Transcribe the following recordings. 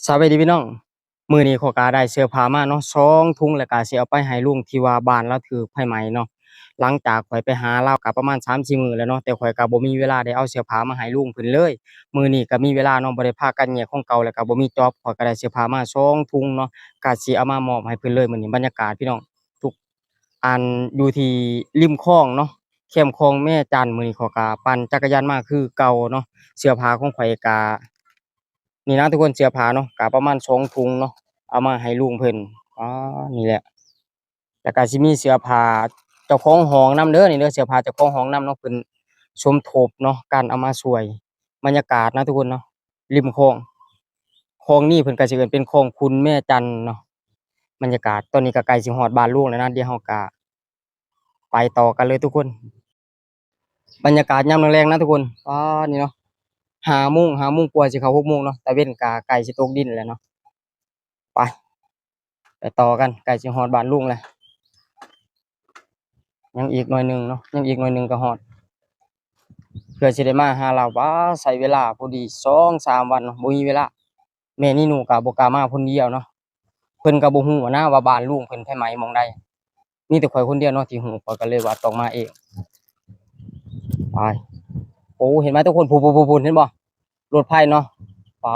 สวัสดีพี่น้องมื้อนี้ข้อยก็ได้เสื้อผ้ามาเนาะ2 ถุงแล้วก็สิเอาไปให้ลุงที่ว่าบ้านเลาถูกไฟไหม้เนาะหลังจากข้อยไปหาเลาก็ประมาณ3-4มื้อแล้วเนาะแต่ข้อยก็บ่มีเวลาได้เอาเสื้อผ้ามาให้ลุงเพิ่นเลยมื้อนี้ก็มีเวลาเนาะบ่ได้พากันแยกของเก่าแล้วก็บ่มีจอบข้อยก็ได้เสื้อผ้ามา2 ถุงเนาะก็สิเอามามอบให้เพิ่นเลยมื้อนี้บรรยากาศพี่น้องทุกอยู่ที่ริมคลองเนาะแคมป์คลองแม่จันทน์มื้อนี้ข้อยก็ปั่นจักรยานมาคือเก่าเนาะเสื้อผ้าของข้อยก็ นี่นะทุกคนเสื้อผ้าเนาะก็ประมาณ2 ถุงเนาะเอามาให้ลุงเพิ่นอ๋อนี่แหละแล้วก็สิมีเสื้อผ้าเจ้าของห้องนำเด้อนี่เด้อเสื้อผ้าเจ้าของห้องนำเนาะเพิ่นสมทบเนาะการเอามาช่วยบรรยากาศนะทุกคนเนาะริมคลองนี้เพิ่นก็สิเอิ้นเป็นคลองคุณแม่จันทน์เนาะบรรยากาศตอนนี้ก็ใกล้สิฮอดบ้านลุงแล้วนะเดี๋ยวเราก็ไปต่อกันเลยทุกคนบรรยากาศยามแลงๆนะทุกคนอ๋อนี่เนาะ5 โมงกว่าสิเข้า6 โมงเนาะตะเวนก็ใกล้สิตกดินแล้วเนาะไป ไปต่อกันใกล้สิฮอดบ้านลุงแล้วยังอีกหน่อยหนึ่งเนาะยังอีกหน่อยหนึ่งก็ฮอดเพื่อสิได้มาหาเราว้าใช้เวลาพอดี2-3 วันเนาะบ่มีเวลาแม่นี่หนูก็บ่กล้ามาคนเดียวเนาะเพิ่นก็บ่ฮู้นะว่าบ้านลุงเพิ่นไผไหม้หม้องใดมีแต่ข้อยคนเดียวเนาะที่ฮู้ข้อยก็เลยว่าต้องมาเองไปโอ้เห็นไหมทุกคนพูนๆๆๆเห็นบ่รถไฟเนาะป๊า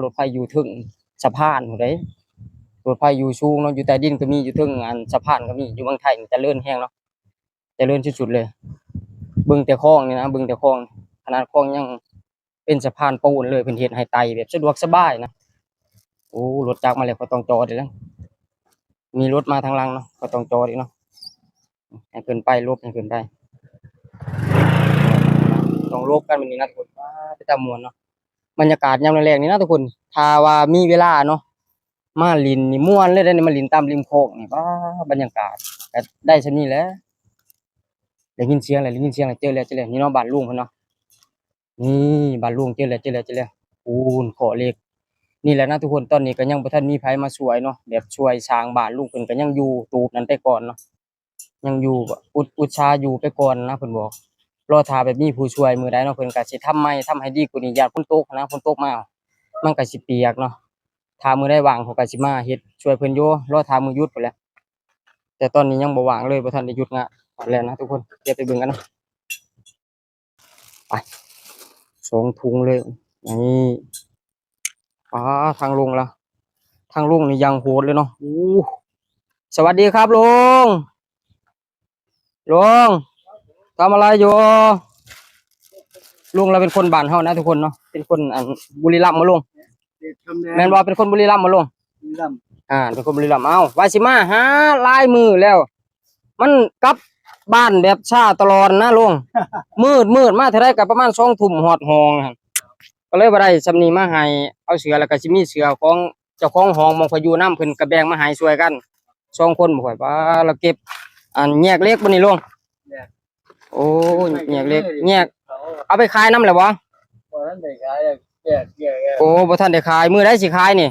รถไฟอยู่เทึงสะพานพู้นเด้รถไฟอยู่สูงเนาะอยู่ใต้ดินก็มีอยู่เทึงสะพานก็มีอยู่เมืองไทยนี่เจริญแรงเนาะ เจริญสุดๆเลยเบิ่งแต่คลองนี่นะเบิ่งแต่คลองขนาดคลองยังเป็นสะพานปูนเลยเพิ่นเฮ็ดให้ไต่แบบสะดวกสบายนะโอ้รถจักรมาแล้วก็ต้องจอดอีกแล้วมีรถมาทางหลังเนาะก็ต้องจอดอีกเนาะให้เพิ่นไปหลบให้เพิ่นไปต้องหลบกันแบบนี้นะทุกคนว้าเป็นตาม่วนเนาะบรรยากาศยามแลงๆนี่นะทุกคนถ้าว่ามีเวลาเนาะมาเล่นนี่ม่วนเลยเด้อนี่มาเล่นตามริมโขงนี่ว้าบรรยากาศก็ได้ส่ำนี้แหละได้ยินเสียงแล้วได้ยินเสียงแล้วเจอแล้วนี่เนาะบ้านลุงเพิ่นเนาะ นี่บ้านลุงเจอแล้วปูนขอเลขนี่แหละนะทุกคนตอนนี้ก็ยังบ่ทันมีไผมาช่วยเนาะแบบช่วยสร้างบ้านลุงเพิ่นก็ยังอยู่ตูบนั้นไปก่อนเนาะยังอยู่แบบอุตส่าห์อยู่ไปก่อนนะเพิ่นบอกรอท่าแบบมีผู้ช่วยมื้อใดเนาะเพิ่นก็สิทำใหม่ทำให้ดีกว่านี้ย้านฝนตกนะฝนตกมามันก็สิเปียกเนาะถ้ามื้อใดว่างเขาก็สิมาเฮ็ดช่วยเพิ่นอยู่รอท่ามื้อหยุดพู้นแหละแต่ตอนนี้ยังบ่ว่างเลยบ่ทันได้หยุดงานว่าแล้วนะทุกคนเดี๋ยวไปเบิ่งกันเนาะไป2 ถุงเลยนี่ป๊าทางลงแล้ว ทางลุงนี่ยังโหดเลยเนาะอู้สวัสดีครับลุงลุงทำอะไรอยู่ลุงเราเป็นคนบ้านเฮานะทุกคนเนาะเป็นคนบุรีรัมย์มาลุงแม่นบ่เป็นคนบุรีรัมย์มาลุงเป็นคนบุรีรัมย์เอ้าว่าสิมาหาลายมือแล้วมันกลับบ้านแบบช้าตลอดนะลุงมืดมาเท่าไรก็ประมาณ2 ทุ่มฮอดห้องหั่นก็เลยบ่ได้สำนี้มาให้เอาเสือแล้วก็สิมีเสือของเจ้าของห้องหม้องข่อยอยู่นำเพิ่นก็แบ่งมาให้ช่วยกัน2 คนบ่ค่อยว่าเราเก็บแยกเล็กบ่นี่ลุงโอ้แยกเล็กแยกเอาไปขายนำแล้วบ่ทันได้ขายโอ้บ่ทันได้ขายมื้อใดสิขายนี่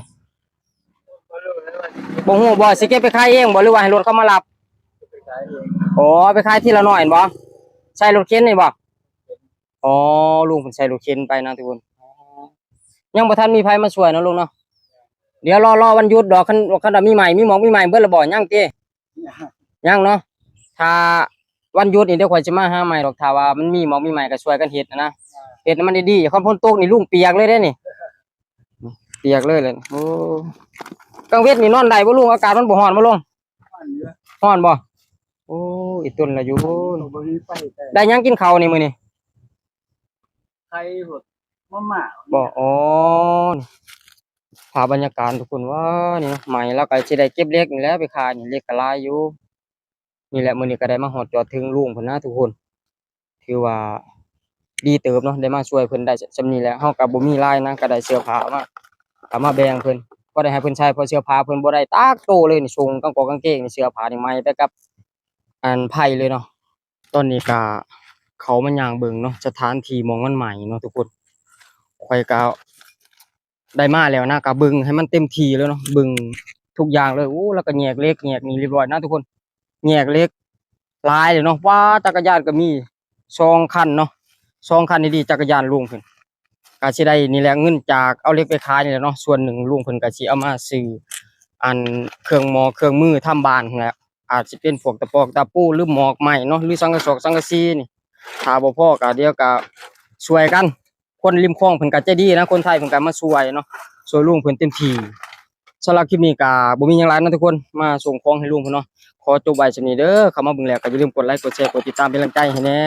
บ่ฮู้บ่สิเก็บไปขายเองบ่หรือว่าให้รถเขามารับอ๋อไปขายทีละน้อยเห็นบ่ใช้รถเข็นนี่บ่อ๋อลุงเพิ่นใช้รถเข็นไปนะทุกคนยังบ่ทันมีไผมาช่วยเนาะลุงเนาะเดี๋ยวรอวันหยุดดอกคันมีใหม่มีหมองมีใหม่เบิดแล้วบ่ยังติยังเนาะถ้าวันหยุดนี่เดี๋ยวข่อยสิมาหาใหม่ดอกถ้าว่ามันมีหมองมีใหม่ก็ช่วยกันเฮ็ดนะเฮ็ดให้มันดีๆคันฝนตกนี่ลุงเปียกเลยเด้นี่เปียกเลยโอ้กลางเวทนี่นอนได้บ่ลุงอากาศมันบ่ร้อนบ่ลุงร้อนบ่โอ้อีต้นละอยู่ได้ยังกินข้าวนี่มื้อนี้ไข่หดมะม่าบ่อ๋อภาพบรรยากาศทุกคนว่านี่เนาะใหม่แล้วก็สิได้เก็บเล็กนี่แหละไปขายนี่เล็กก็หลายอยู่นี่แหละมื้อนี้ก็ได้มาฮอดจอดถึงลุงเพิ่นนะทุกคนถือว่าดีเติบเนาะได้มาช่วยเพิ่นได้ส่ำนี้แหละเฮาก็บ่มีหลายนะก็ได้เสื้อผ้ามาเอามาแบ่งเพิ่นบ่ได้ให้เพิ่นใช้เพราะเสื้อผ้าเพิ่นบ่ได้ตากโตเลยนี่ส่งกางกางเกงนี่เสื้อผ้านี่ใหม่ไปกับไผเลยเนาะตอนนี้ก็เขามาย่างเบิ่งเนาะสถานที่หม้องมันใหม่เนาะทุกคนข้อยก็ ได้มาแล้วนะก็เบิ่งให้มันเต็มที่เลยเนาะเบิ่งทุกอย่างเลยโอ้แล้วก็แยกเล็กแยกนี่เรียบร้อยนะทุกคนแยกเล็กหลายเลยเนาะว้าจักรยานก็มี2 คันเนาะ2 คันนี่ดีจักรยานลุงเพิ่น ก็สิได้นี่แหละเงินจากเอาเหล็กไปขายนี่แหละเนาะส่วนหนึ่งลุงเพิ่นก็สิเอามาซื้ออันเครื่องหมอเครื่องมือทำบ้านนั่นแหละอาจสิเป็นพวกตะปอกตะปูหรือหมอกไม้เนาะหรือสังกะสอกสังกะสีนี่ถ้าบ่พอก็เดี๋ยวก็ช่วยกันคนริมคลองเพิ่นก็ใจดีนะคนไทยเพิ่นก็มาช่วยเนาะช่วยลุงเพิ่นเต็มที่สำหรับคลิปนี้ก็บ่มีหยังหลายนะทุกคนมาส่งของให้ลุงเพิ่นเนาะขอจบไว้ส่ำนี้เด้อเข้ามาเบิ่งแล้วก็อย่าลืมกดไลค์กดแชร์กดติดตามเป็นกำลังใจให้แหน่